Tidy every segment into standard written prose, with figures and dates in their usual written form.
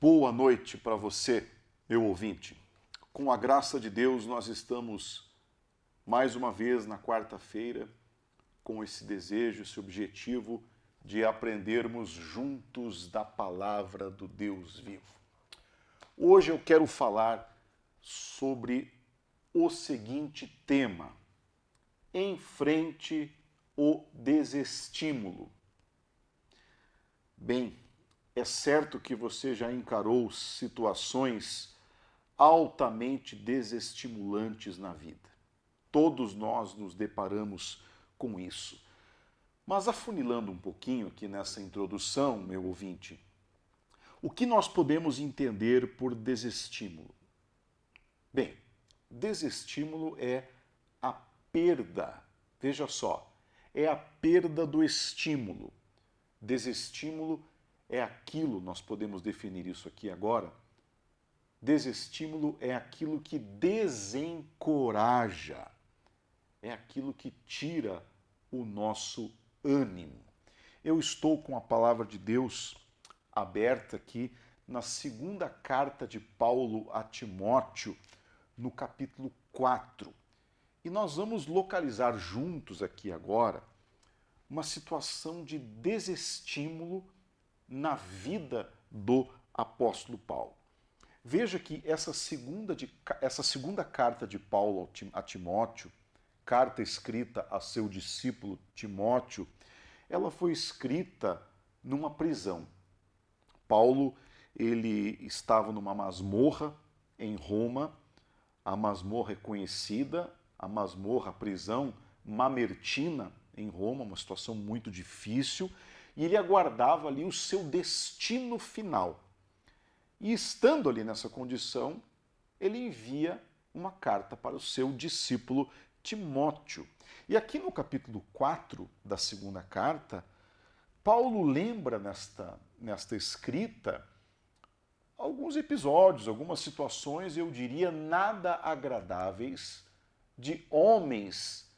Boa noite para você, meu ouvinte. Com a graça de Deus, nós estamos mais uma vez na quarta-feira com esse desejo, esse objetivo de aprendermos juntos da palavra do Deus vivo. Hoje eu quero falar sobre o seguinte tema: enfrente o desestímulo. Bem, é certo que você já encarou situações altamente desestimulantes na vida. Todos nós nos deparamos com isso. Mas afunilando um pouquinho aqui nessa introdução, meu ouvinte, o que nós podemos entender por desestímulo? Bem, desestímulo é a perda, veja só, é a perda do estímulo. Desestímulo é aquilo, nós podemos definir isso aqui agora, desestímulo é aquilo que desencoraja, é aquilo que tira o nosso ânimo. Eu estou com a palavra de Deus aberta aqui na segunda carta de Paulo a Timóteo, no capítulo 4. E nós vamos localizar juntos aqui agora uma situação de desestímulo na vida do apóstolo Paulo. Veja que essa segunda carta de Paulo a Timóteo, carta escrita a seu discípulo Timóteo, ela foi escrita numa prisão. Paulo, ele estava numa masmorra em Roma, a masmorra é conhecida, a masmorra, a prisão mamertina em Roma, uma situação muito difícil, e ele aguardava ali o seu destino final. E estando ali nessa condição, ele envia uma carta para o seu discípulo Timóteo. E aqui no capítulo 4 da segunda carta, Paulo lembra nesta escrita alguns episódios, algumas situações, eu diria, nada agradáveis de homens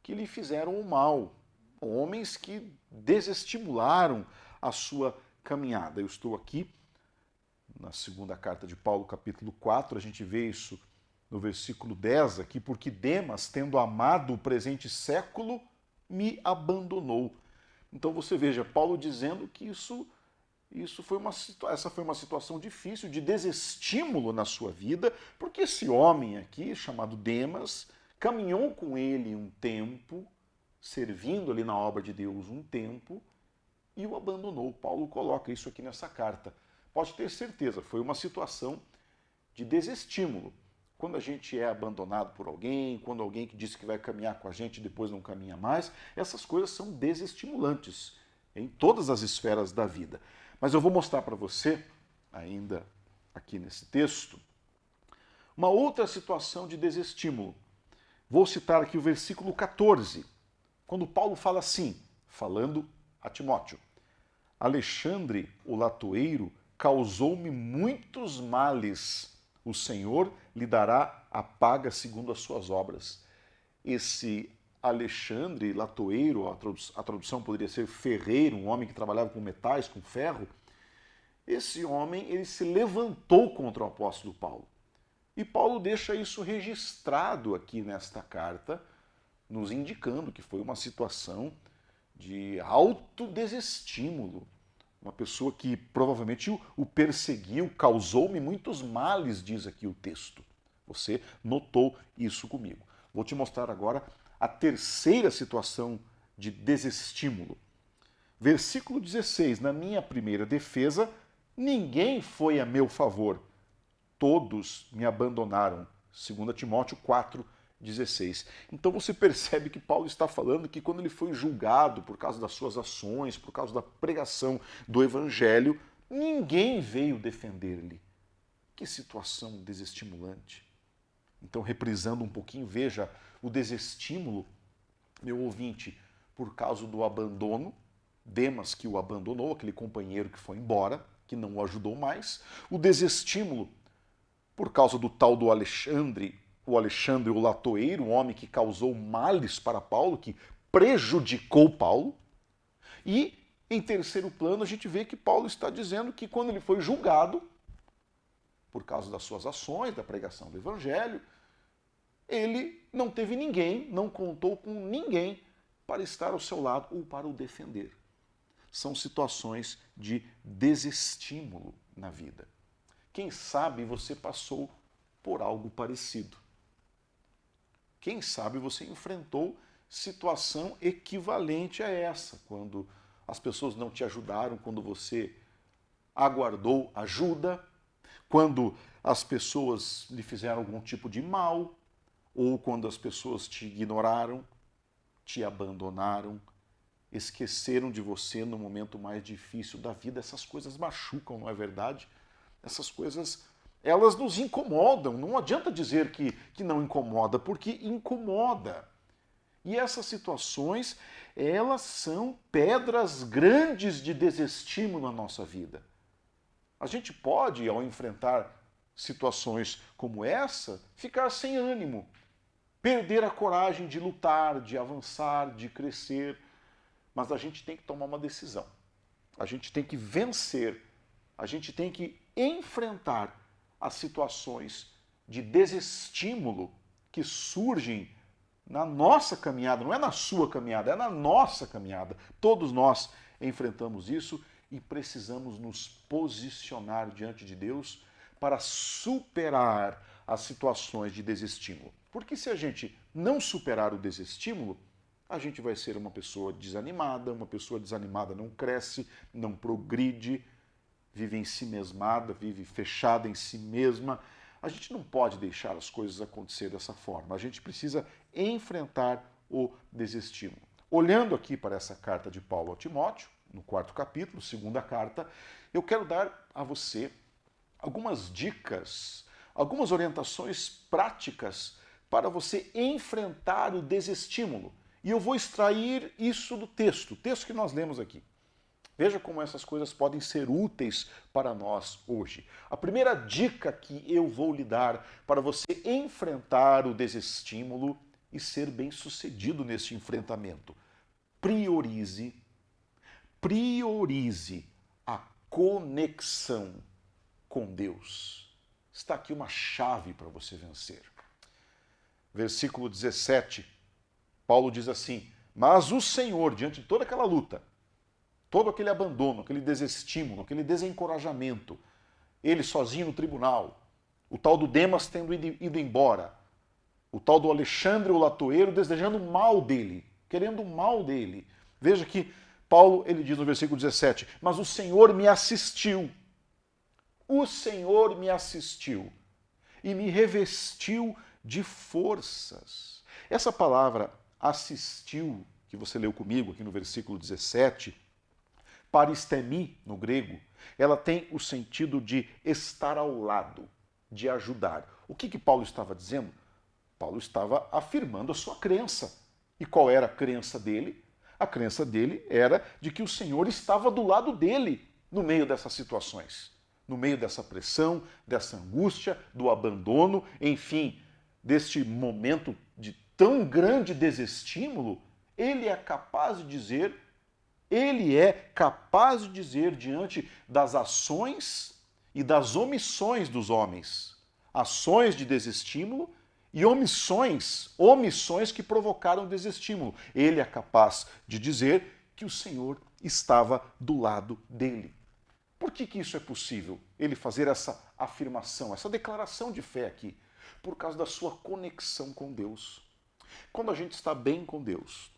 que lhe fizeram o mal, homens que desestimularam a sua caminhada. Eu estou aqui na segunda carta de Paulo, capítulo 4, a gente vê isso no versículo 10 aqui, porque Demas, tendo amado o presente século, me abandonou. Então você veja, Paulo dizendo que essa foi uma situação difícil de desestímulo na sua vida, porque esse homem aqui, chamado Demas, caminhou com ele um tempo, servindo ali na obra de Deus um tempo, e o abandonou. Paulo coloca isso aqui nessa carta. Pode ter certeza, foi uma situação de desestímulo. Quando a gente é abandonado por alguém, quando alguém que disse que vai caminhar com a gente depois não caminha mais, essas coisas são desestimulantes em todas as esferas da vida. Mas eu vou mostrar para você, ainda aqui nesse texto, uma outra situação de desestímulo. Vou citar aqui o versículo 14, quando Paulo fala assim, falando a Timóteo: Alexandre, o latoeiro, causou-me muitos males. O Senhor lhe dará a paga segundo as suas obras. Esse Alexandre, latoeiro, a tradução poderia ser ferreiro, um homem que trabalhava com metais, com ferro. Esse homem, ele se levantou contra o apóstolo Paulo. E Paulo deixa isso registrado aqui nesta carta, nos indicando que foi uma situação de alto desestímulo. Uma pessoa que provavelmente o perseguiu, causou-me muitos males, diz aqui o texto. Você notou isso comigo. Vou te mostrar agora a terceira situação de desestímulo. Versículo 16. Na minha primeira defesa, ninguém foi a meu favor. Todos me abandonaram. 2 Timóteo 4, 16. Então você percebe que Paulo está falando que quando ele foi julgado por causa das suas ações, por causa da pregação do evangelho, ninguém veio defender-lhe. Que situação desestimulante. Então, reprisando um pouquinho, veja o desestímulo, meu ouvinte, por causa do abandono, Demas que o abandonou, aquele companheiro que foi embora, que não o ajudou mais, o desestímulo por causa do tal do Alexandre, o latoeiro, um homem que causou males para Paulo, que prejudicou Paulo. E, em terceiro plano, a gente vê que Paulo está dizendo que quando ele foi julgado, por causa das suas ações, da pregação do Evangelho, ele não teve ninguém, não contou com ninguém para estar ao seu lado ou para o defender. São situações de desestímulo na vida. Quem sabe você passou por algo parecido. Quem sabe você enfrentou situação equivalente a essa, quando as pessoas não te ajudaram, quando você aguardou ajuda, quando as pessoas lhe fizeram algum tipo de mal, ou quando as pessoas te ignoraram, te abandonaram, esqueceram de você no momento mais difícil da vida. Essas coisas machucam, não é verdade? Essas coisas, elas nos incomodam. Não adianta dizer que não incomoda, porque incomoda. E essas situações, elas são pedras grandes de desestímulo na nossa vida. A gente pode, ao enfrentar situações como essa, ficar sem ânimo, perder a coragem de lutar, de avançar, de crescer. Mas a gente tem que tomar uma decisão. A gente tem que vencer. A gente tem que enfrentar as situações de desestímulo que surgem na nossa caminhada. Não é na sua caminhada, é na nossa caminhada. Todos nós enfrentamos isso e precisamos nos posicionar diante de Deus para superar as situações de desestímulo. Porque se a gente não superar o desestímulo, a gente vai ser uma pessoa desanimada não cresce, não progride, vive em si mesmada, vive fechada em si mesma. A gente não pode deixar as coisas acontecer dessa forma. A gente precisa enfrentar o desestímulo. Olhando aqui para essa carta de Paulo a Timóteo, no 4º capítulo, 2ª carta, eu quero dar a você algumas dicas, algumas orientações práticas para você enfrentar o desestímulo. E eu vou extrair isso do texto, o texto que nós lemos aqui. Veja como essas coisas podem ser úteis para nós hoje. A primeira dica que eu vou lhe dar para você enfrentar o desestímulo e ser bem-sucedido nesse enfrentamento: priorize a conexão com Deus. Está aqui uma chave para você vencer. Versículo 17, Paulo diz assim: mas o Senhor, diante de toda aquela luta, todo aquele abandono, aquele desestímulo, aquele desencorajamento, ele sozinho no tribunal, o tal do Demas tendo ido embora, o tal do Alexandre o Latoeiro desejando o mal dele, querendo o mal dele. Veja que Paulo, ele diz no versículo 17, mas o Senhor me assistiu. O Senhor me assistiu e me revestiu de forças. Essa palavra assistiu, que você leu comigo aqui no versículo 17, paristemi, no grego, ela tem o sentido de estar ao lado, de ajudar. O que Paulo estava dizendo? Paulo estava afirmando a sua crença. E qual era a crença dele? A crença dele era de que o Senhor estava do lado dele no meio dessas situações, no meio dessa pressão, dessa angústia, do abandono, enfim, deste momento de tão grande desestímulo. Ele é capaz de dizer diante das ações e das omissões dos homens, ações de desestímulo e omissões que provocaram desestímulo. Ele é capaz de dizer que o Senhor estava do lado dele. Por que isso é possível? Ele fazer essa afirmação, essa declaração de fé aqui? Por causa da sua conexão com Deus. Quando a gente está bem com Deus,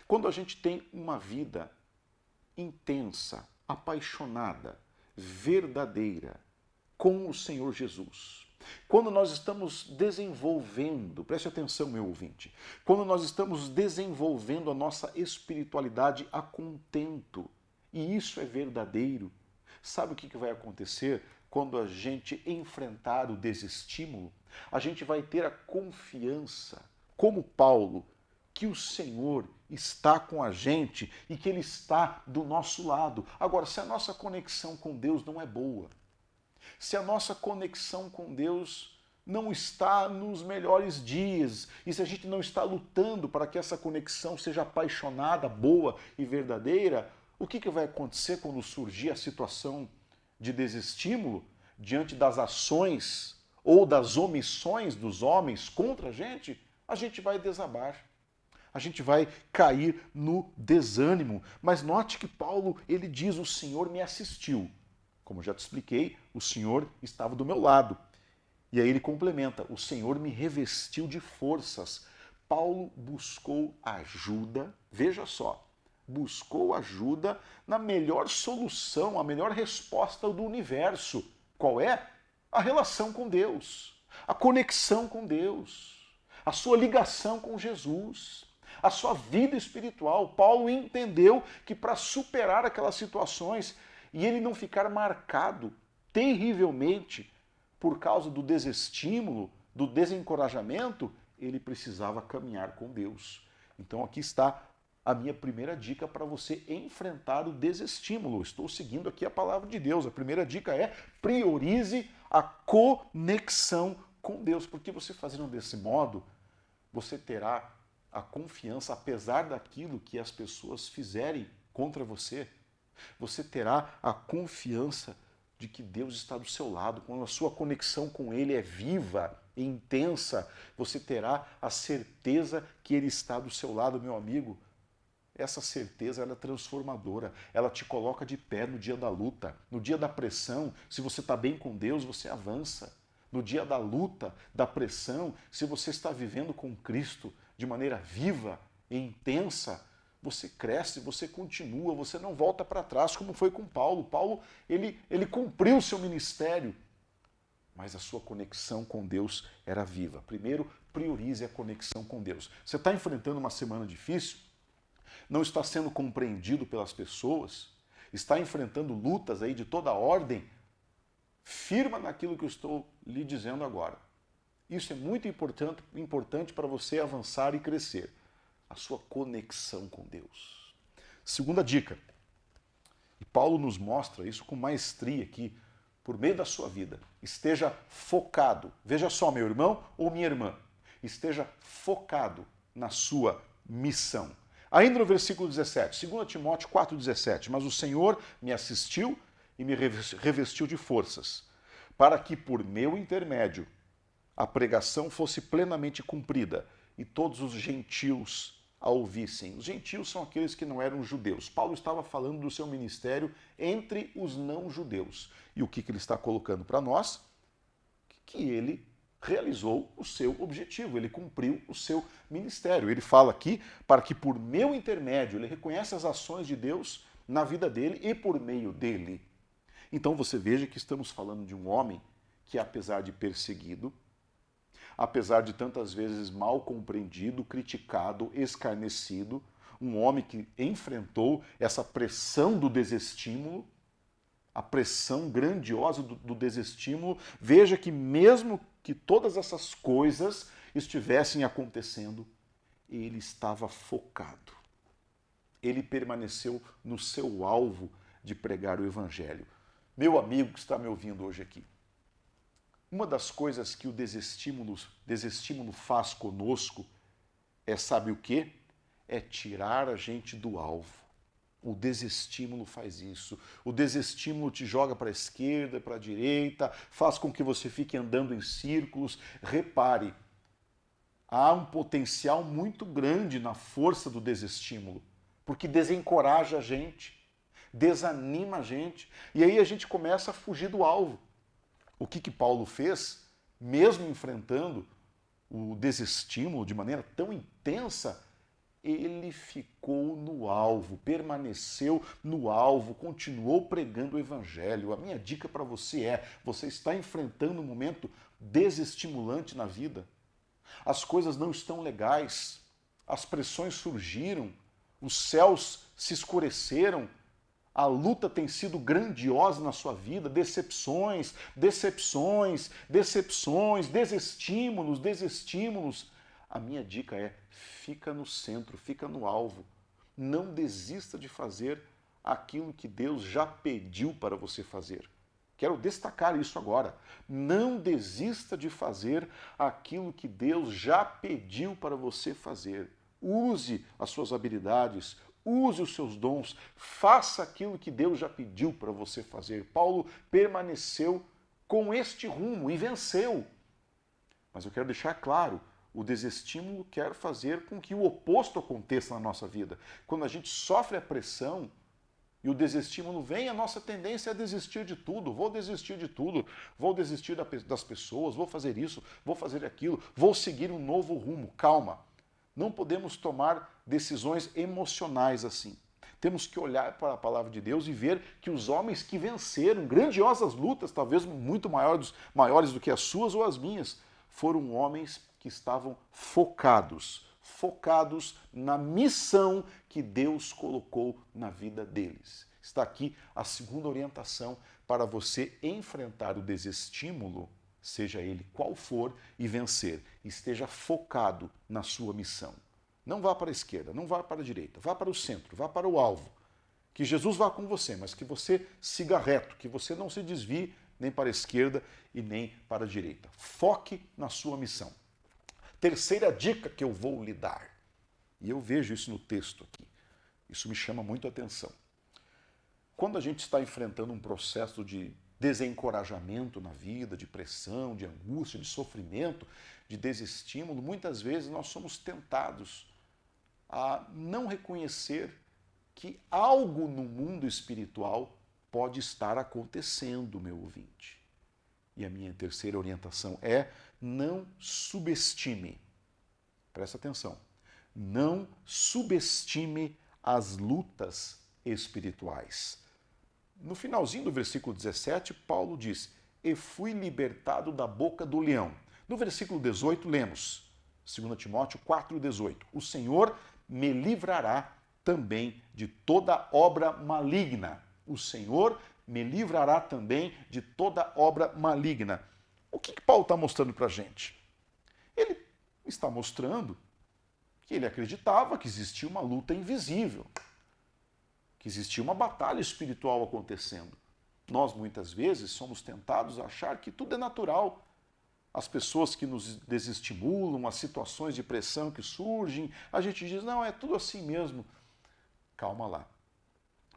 quando a gente tem uma vida intensa, apaixonada, verdadeira com o Senhor Jesus, quando nós estamos desenvolvendo, preste atenção, meu ouvinte, quando nós estamos desenvolvendo a nossa espiritualidade a contento, e isso é verdadeiro, sabe o que vai acontecer quando a gente enfrentar o desestímulo? A gente vai ter a confiança, como Paulo, que o Senhor está com a gente e que Ele está do nosso lado. Agora, se a nossa conexão com Deus não é boa, se a nossa conexão com Deus não está nos melhores dias, e se a gente não está lutando para que essa conexão seja apaixonada, boa e verdadeira, o que vai acontecer quando surgir a situação de desestímulo? diante das ações ou das omissões dos homens contra a gente vai desabar. A gente vai cair no desânimo. Mas note que Paulo, ele diz, o Senhor me assistiu. Como já te expliquei, o Senhor estava do meu lado. E aí ele complementa, o Senhor me revestiu de forças. Paulo buscou ajuda, veja só, buscou ajuda na melhor solução, a melhor resposta do universo. Qual é? A relação com Deus, a conexão com Deus, a sua ligação com Jesus, a sua vida espiritual. Paulo entendeu que para superar aquelas situações e ele não ficar marcado terrivelmente por causa do desestímulo, do desencorajamento, ele precisava caminhar com Deus. Então aqui está a minha primeira dica para você enfrentar o desestímulo. Estou seguindo aqui a palavra de Deus. A primeira dica é priorize a conexão com Deus, porque você fazendo desse modo, você terá a confiança, apesar daquilo que as pessoas fizerem contra você, você terá a confiança de que Deus está do seu lado. Quando a sua conexão com Ele é viva e intensa, você terá a certeza que Ele está do seu lado, meu amigo. Essa certeza ela é transformadora, ela te coloca de pé no dia da luta, no dia da pressão. Se você está bem com Deus, você avança. No dia da luta, da pressão, se você está vivendo com Cristo de maneira viva e intensa, você cresce, você continua, você não volta para trás, como foi com Paulo. Paulo, ele cumpriu o seu ministério, mas a sua conexão com Deus era viva. Primeiro, priorize a conexão com Deus. Você está enfrentando uma semana difícil? Não está sendo compreendido pelas pessoas? Está enfrentando lutas aí de toda ordem? Firma naquilo que eu estou lhe dizendo agora. Isso é muito importante para você avançar e crescer. A sua conexão com Deus. Segunda dica. E Paulo nos mostra isso com maestria aqui, por meio da sua vida. Esteja focado. Veja só, meu irmão ou minha irmã. Esteja focado na sua missão. Ainda no versículo 17, 2 Timóteo 4,17. Mas o Senhor me assistiu e me revestiu de forças, para que por meu intermédio a pregação fosse plenamente cumprida e todos os gentios a ouvissem. Os gentios são aqueles que não eram judeus. Paulo estava falando do seu ministério entre os não-judeus. E o que ele está colocando para nós? Que ele realizou o seu objetivo, ele cumpriu o seu ministério. Ele fala aqui, para que por meu intermédio, ele reconhece as ações de Deus na vida dele e por meio dele. Então você veja que estamos falando de um homem que, apesar de perseguido, apesar de tantas vezes mal compreendido, criticado, escarnecido, um homem que enfrentou essa pressão do desestímulo, a pressão grandiosa do desestímulo. Veja que mesmo que todas essas coisas estivessem acontecendo, ele estava focado. Ele permaneceu no seu alvo de pregar o Evangelho. Meu amigo que está me ouvindo hoje aqui, uma das coisas que o desestímulo faz conosco é, sabe o quê? É tirar a gente do alvo. O desestímulo faz isso. O desestímulo te joga para a esquerda, para a direita, faz com que você fique andando em círculos. Repare, há um potencial muito grande na força do desestímulo, porque desencoraja a gente, desanima a gente, e aí a gente começa a fugir do alvo. O que Paulo fez, mesmo enfrentando o desestímulo de maneira tão intensa, ele ficou no alvo, permaneceu no alvo, continuou pregando o Evangelho. A minha dica para você é, você está enfrentando um momento desestimulante na vida. As coisas não estão legais, as pressões surgiram, os céus se escureceram, a luta tem sido grandiosa na sua vida, decepções, desestímulos. A minha dica é, fica no centro, fica no alvo. Não desista de fazer aquilo que Deus já pediu para você fazer. Quero destacar isso agora. Não desista de fazer aquilo que Deus já pediu para você fazer. Use as suas habilidades, use os seus dons, faça aquilo que Deus já pediu para você fazer. Paulo permaneceu com este rumo e venceu. Mas eu quero deixar claro, o desestímulo quer fazer com que o oposto aconteça na nossa vida. Quando a gente sofre a pressão e o desestímulo vem, a nossa tendência é desistir de tudo. Vou desistir de tudo, vou desistir das pessoas, vou fazer isso, vou fazer aquilo, vou seguir um novo rumo. Calma, não podemos tomar decisões emocionais assim. Temos que olhar para a palavra de Deus e ver que os homens que venceram grandiosas lutas, talvez muito maiores do que as suas ou as minhas, foram homens que estavam focados na missão que Deus colocou na vida deles. Está aqui a segunda orientação para você enfrentar o desestímulo, seja ele qual for, e vencer. Esteja focado na sua missão. Não vá para a esquerda, não vá para a direita, vá para o centro, vá para o alvo. Que Jesus vá com você, mas que você siga reto, que você não se desvie nem para a esquerda e nem para a direita. Foque na sua missão. Terceira dica que eu vou lhe dar, e eu vejo isso no texto aqui, isso me chama muito a atenção. Quando a gente está enfrentando um processo de desencorajamento na vida, de pressão, de angústia, de sofrimento, de desestímulo, muitas vezes nós somos tentados a não reconhecer que algo no mundo espiritual pode estar acontecendo, meu ouvinte. E a minha terceira orientação é: não subestime. Presta atenção. Não subestime as lutas espirituais. No finalzinho do versículo 17, Paulo diz: e fui libertado da boca do leão. No versículo 18, lemos, 2 Timóteo 4,18, o Senhor me livrará também de toda obra maligna. O Senhor me livrará também de toda obra maligna. O que Paulo está mostrando para a gente? Ele está mostrando que ele acreditava que existia uma luta invisível, que existia uma batalha espiritual acontecendo. Nós, muitas vezes, somos tentados a achar que tudo é natural. As pessoas que nos desestimulam, as situações de pressão que surgem, a gente diz: não, é tudo assim mesmo. Calma lá,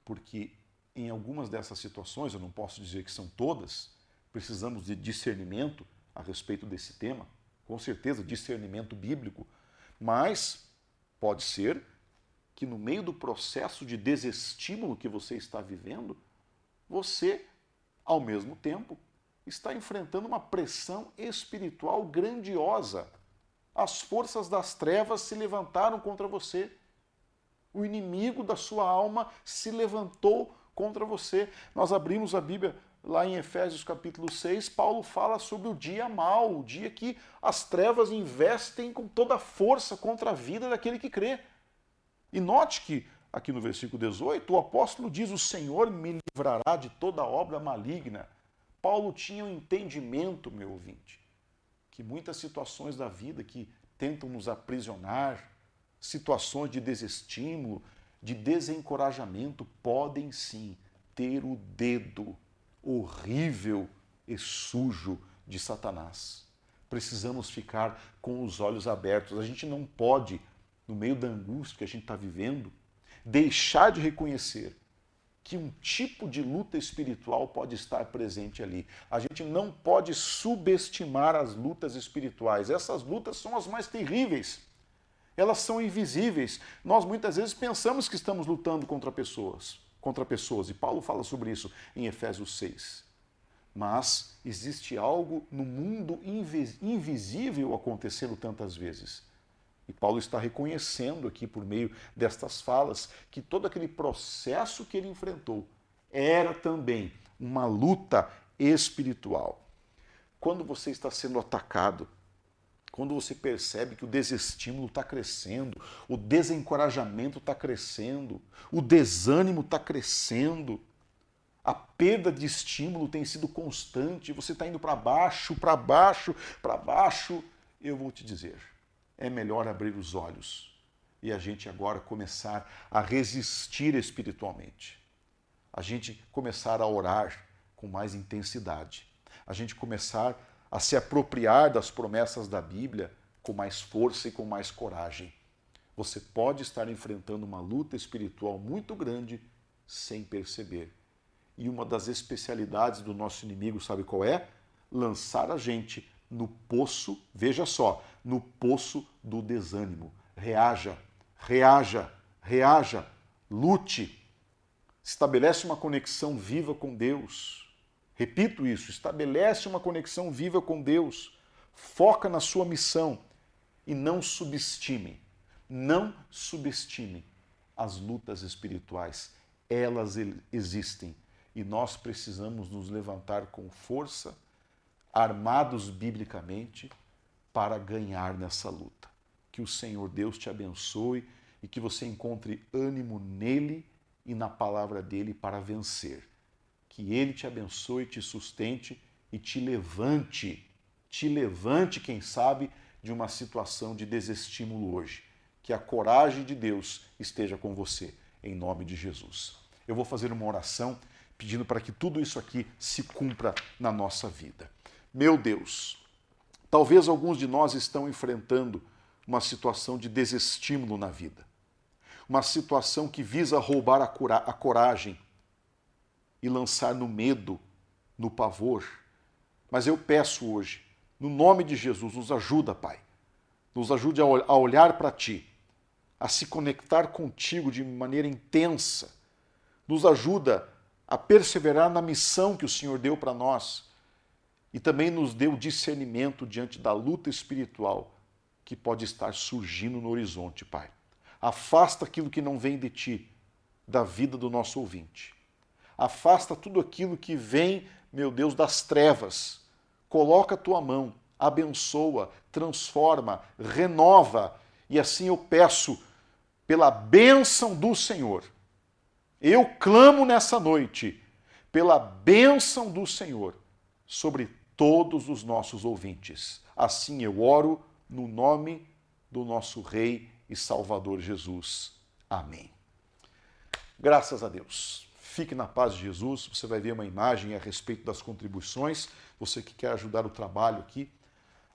porque em algumas dessas situações, eu não posso dizer que são todas, precisamos de discernimento a respeito desse tema, com certeza discernimento bíblico, mas pode ser que no meio do processo de desestímulo que você está vivendo, você, ao mesmo tempo, está enfrentando uma pressão espiritual grandiosa. As forças das trevas se levantaram contra você. O inimigo da sua alma se levantou contra você. Nós abrimos a Bíblia lá em Efésios capítulo 6, Paulo fala sobre o dia mau, o dia que as trevas investem com toda a força contra a vida daquele que crê. E note que aqui no versículo 18, o apóstolo diz: o Senhor me livrará de toda obra maligna. Paulo tinha um entendimento, meu ouvinte, que muitas situações da vida que tentam nos aprisionar, situações de desestímulo, de desencorajamento, podem sim ter o dedo horrível e sujo de Satanás. Precisamos ficar com os olhos abertos. A gente não pode, no meio da angústia que a gente está vivendo, deixar de reconhecer que um tipo de luta espiritual pode estar presente ali. A gente não pode subestimar as lutas espirituais. Essas lutas são as mais terríveis. Elas são invisíveis. Nós muitas vezes pensamos que estamos lutando contra pessoas, e Paulo fala sobre isso em Efésios 6. Mas existe algo no mundo invisível acontecendo tantas vezes. E Paulo está reconhecendo aqui, por meio destas falas, que todo aquele processo que ele enfrentou era também uma luta espiritual. Quando você está sendo atacado, quando você percebe que o desestímulo está crescendo, o desencorajamento está crescendo, o desânimo está crescendo, a perda de estímulo tem sido constante, você está indo para baixo, para baixo, para baixo, eu vou te dizer, é melhor abrir os olhos e a gente agora começar a resistir espiritualmente. A gente começar a orar com mais intensidade. A gente começar a se apropriar das promessas da Bíblia com mais força e com mais coragem. Você pode estar enfrentando uma luta espiritual muito grande sem perceber. E uma das especialidades do nosso inimigo, sabe qual é? lançar a gente no poço, veja só, no poço do desânimo. Reaja, reaja, reaja, lute, estabelece uma conexão viva com Deus. Repito isso, estabelece uma conexão viva com Deus. Foca na sua missão e não subestime as lutas espirituais. Elas existem e nós precisamos nos levantar com força, armados biblicamente, para ganhar nessa luta. Que o Senhor Deus te abençoe e que você encontre ânimo nele e na palavra dele para vencer. Que ele te abençoe, te sustente e te levante, quem sabe, de uma situação de desestímulo hoje. Que a coragem de Deus esteja com você, em nome de Jesus. Eu vou fazer uma oração pedindo para que tudo isso aqui se cumpra na nossa vida. Meu Deus, talvez alguns de nós estão enfrentando uma situação de desestímulo na vida. Uma situação que visa roubar a coragem e lançar no medo, no pavor. Mas eu peço hoje, no nome de Jesus, nos ajuda, Pai. Nos ajude a olhar para Ti, a se conectar contigo de maneira intensa. Nos ajuda a perseverar na missão que o Senhor deu para nós e também nos deu discernimento diante da luta espiritual que pode estar surgindo no horizonte, Pai. Afasta aquilo que não vem de Ti, da vida do nosso ouvinte. Afasta tudo aquilo que vem, meu Deus, das trevas. Coloca a Tua mão, abençoa, transforma, renova. E assim eu peço, pela bênção do Senhor, eu clamo nessa noite, pela bênção do Senhor, sobre todos os nossos ouvintes. Assim eu oro no nome do nosso Rei e Salvador Jesus. Amém. Graças a Deus. Fique na paz de Jesus. Você vai ver uma imagem a respeito das contribuições. Você que quer ajudar o trabalho aqui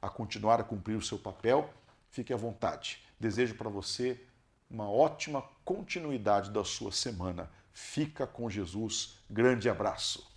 a continuar a cumprir o seu papel, fique à vontade. Desejo para você uma ótima continuidade da sua semana. Fica com Jesus. Grande abraço.